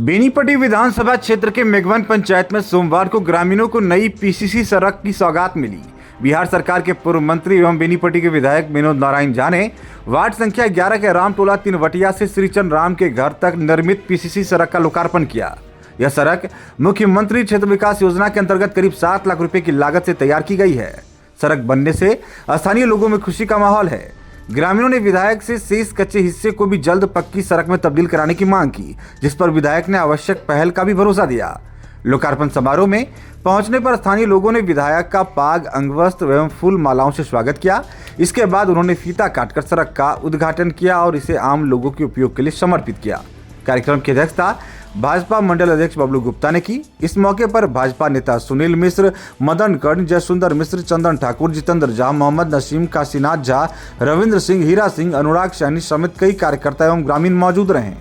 बेनीपट्टी विधानसभा क्षेत्र के मेघवन पंचायत में सोमवार को ग्रामीणों को नई पीसीसी सड़क की सौगात मिली। बिहार सरकार के पूर्व मंत्री एवं बेनीपट्टी के विधायक विनोद नारायण झा ने वार्ड संख्या 11 के रामटोला तिनवटिया से श्रीचंद राम के घर तक निर्मित पीसीसी सड़क का लोकार्पण किया। यह सड़क मुख्यमंत्री क्षेत्र विकास योजना के अंतर्गत करीब 7 लाख रुपए की लागत से तैयार की गई है। सड़क बनने से स्थानीय लोगों में खुशी का माहौल है। ग्रामीणों ने विधायक से शेष कच्चे हिस्से को भी जल्द पक्की सड़क में तब्दील कराने की मांग की, जिस पर विधायक ने आवश्यक पहल का भी भरोसा दिया। लोकार्पण समारोह में पहुंचने पर स्थानीय लोगों ने विधायक का पाग, अंगवस्त्र एवं फूल मालाओं से स्वागत किया। इसके बाद उन्होंने फीता काटकर सड़क का उद्घाटन किया और इसे आम लोगों के उपयोग के लिए समर्पित किया। कार्यक्रम की अध्यक्षता भाजपा मंडल अध्यक्ष बबलू गुप्ता ने की। इस मौके पर भाजपा नेता सुनील मिश्र, मदन कर्ण, जयसुंदर मिश्र, चंदन ठाकुर, जितेंद्र झा, मोहम्मद नसीम, काशीनाथ झा, रविंद्र सिंह, हीरा सिंह, अनुराग सैनी समेत कई कार्यकर्ता एवं ग्रामीण मौजूद रहे।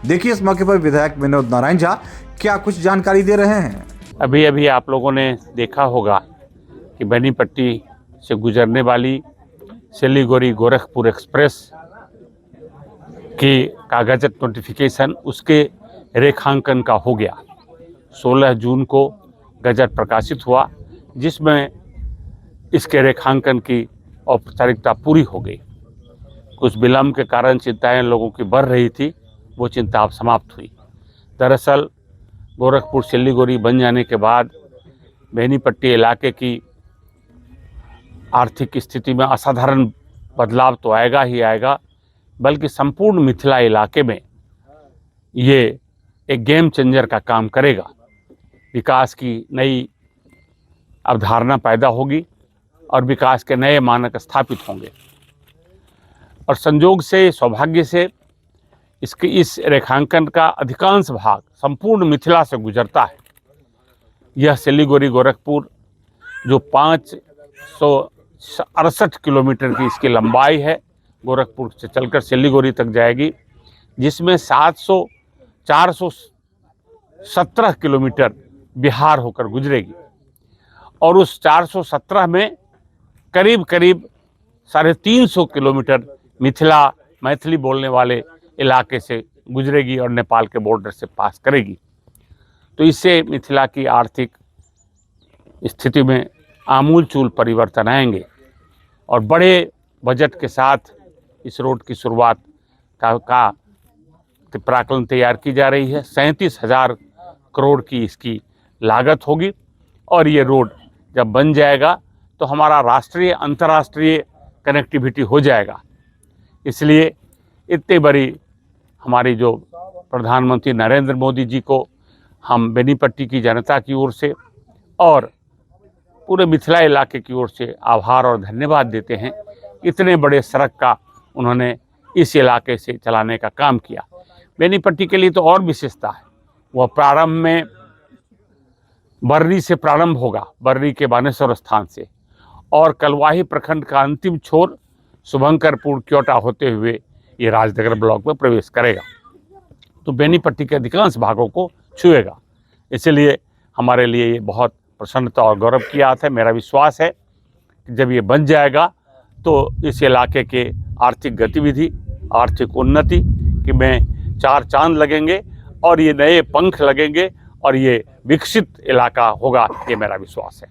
देखिए इस मौके पर विधायक विनोद नारायण झा क्या कुछ जानकारी दे रहे हैं। अभी आप लोगों ने देखा होगा कि बेनीपट्टी से गुजरने वाली सिलीगुड़ी गोरखपुर एक्सप्रेस की कागजात नोटिफिकेशन उसके रेखांकन का हो गया। 16 जून को गजट प्रकाशित हुआ, जिसमें इसके रेखांकन की औपचारिकता पूरी हो गई। कुछ विलम्ब के कारण चिंताएं लोगों की बढ़ रही थी, वो चिंता अब समाप्त हुई। दरअसल गोरखपुर सिलीगुड़ी बन जाने के बाद बेनीपट्टी इलाके की आर्थिक स्थिति में असाधारण बदलाव तो आएगा ही आएगा, बल्कि संपूर्ण मिथिला इलाके में ये एक गेम चेंजर का काम करेगा। विकास की नई अवधारणा पैदा होगी और विकास के नए मानक स्थापित होंगे। और संयोग से, सौभाग्य से इस रेखांकन का अधिकांश भाग संपूर्ण मिथिला से गुजरता है। यह सिलीगुड़ी गोरखपुर जो 568 किलोमीटर की इसकी लंबाई है, गोरखपुर से चलकर सिलीगुड़ी तक जाएगी, जिसमें 417 किलोमीटर बिहार होकर गुजरेगी और उस 417 में करीब 350 किलोमीटर मैथिली बोलने वाले इलाके से गुजरेगी और नेपाल के बॉर्डर से पास करेगी। तो इससे मिथिला की आर्थिक स्थिति में आमूलचूल परिवर्तन आएंगे और बड़े बजट के साथ इस रोड की शुरुआत का प्राकलन तैयार की जा रही है। 37,000 करोड़ की इसकी लागत होगी और ये रोड जब बन जाएगा तो हमारा राष्ट्रीय अंतर्राष्ट्रीय कनेक्टिविटी हो जाएगा। इसलिए इतनी बड़ी हमारी जो प्रधानमंत्री नरेंद्र मोदी जी को हम बेनीपट्टी की जनता की ओर से और पूरे मिथिला इलाके की ओर से आभार और धन्यवाद देते हैं। इतने बड़े सड़क का उन्होंने इस इलाके से चलाने का काम किया। बेनीपट्टी के लिए तो और विशेषता है, वह प्रारंभ में बर्री से प्रारंभ होगा, बर्री के बानेश्वर स्थान से, और कलवाही प्रखंड का अंतिम छोर शुभंकरपुर क्योटा होते हुए ये राजनगर ब्लॉक में प्रवेश करेगा। तो बेनीपट्टी के अधिकांश भागों को छुएगा। इसलिए हमारे लिए ये बहुत प्रसन्नता और गौरव की बात है। मेरा विश्वास है कि जब ये बन जाएगा तो इस इलाके के आर्थिक गतिविधि, आर्थिक उन्नति कि में 4 चांद लगेंगे और ये नए पंख लगेंगे और ये विकसित इलाका होगा, ये मेरा विश्वास है।